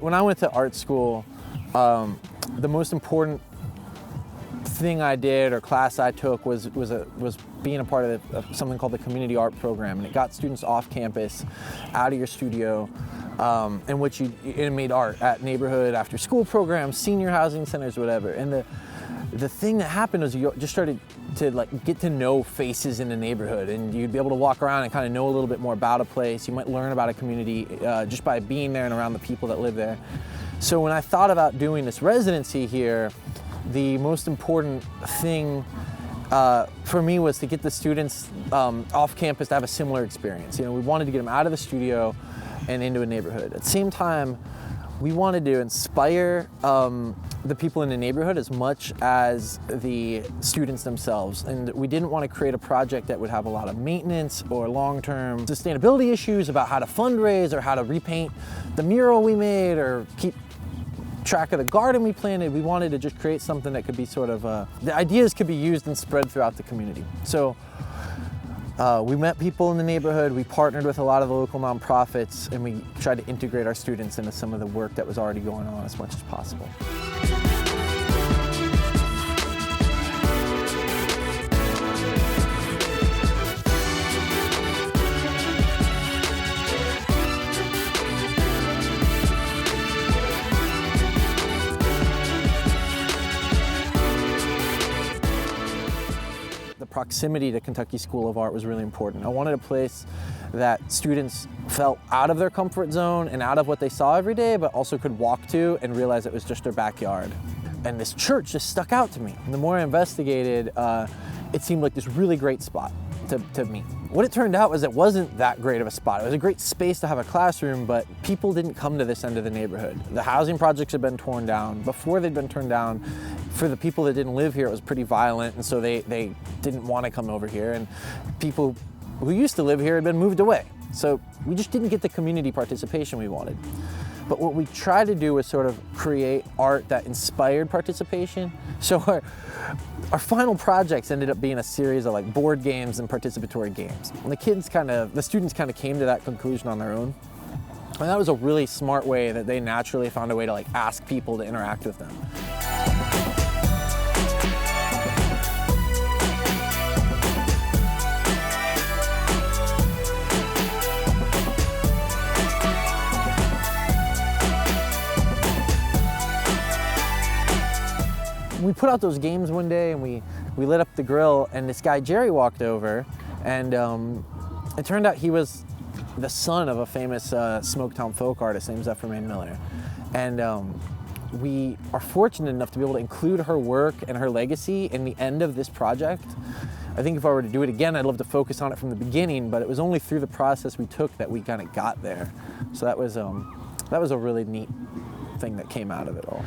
when I went to art school, the most important thing I did or class I took was being a part of something called the community art program, and it got students off campus, out of your studio, in which it made art at neighborhood after school programs, senior housing centers, whatever. And the thing that happened was you just started to like get to know faces in the neighborhood, and you'd be able to walk around and kind of know a little bit more about a place. You might learn about a community just by being there and around the people that live there. So when I thought about doing this residency here, the most important thing for me was to get the students off campus to have a similar experience. You know, we wanted to get them out of the studio and into a neighborhood. At the same time, we wanted to inspire the people in the neighborhood as much as the students themselves. And we didn't want to create a project that would have a lot of maintenance or long-term sustainability issues about how to fundraise or how to repaint the mural we made or keep track of the garden we planted. We wanted to just create something that could be sort of, the ideas could be used and spread throughout the community. So we met people in the neighborhood, we partnered with a lot of the local nonprofits, and we tried to integrate our students into some of the work that was already going on as much as possible. Proximity to Kentucky School of Art was really important. I wanted a place that students felt out of their comfort zone and out of what they saw every day, but also could walk to and realize it was just their backyard. And this church just stuck out to me. And the more I investigated, it seemed like this really great spot to meet. What it turned out was it wasn't that great of a spot. It was a great space to have a classroom, but people didn't come to this end of the neighborhood. The housing projects had been torn down. Before they'd been torn down, for the people that didn't live here, it was pretty violent, and so they didn't want to come over here. And people who used to live here had been moved away. So we just didn't get the community participation we wanted. But what we tried to do was sort of create art that inspired participation. So our final projects ended up being a series of like board games and participatory games. And the students kind of came to that conclusion on their own. And that was a really smart way that they naturally found a way to like ask people to interact with them. We put out those games one day and we lit up the grill, and this guy Jerry walked over, and it turned out he was the son of a famous Smoketown folk artist named Zephyrman Miller. And we are fortunate enough to be able to include her work and her legacy in the end of this project. I think if I were to do it again, I'd love to focus on it from the beginning, but it was only through the process we took that we kind of got there. So that was a really neat thing that came out of it all.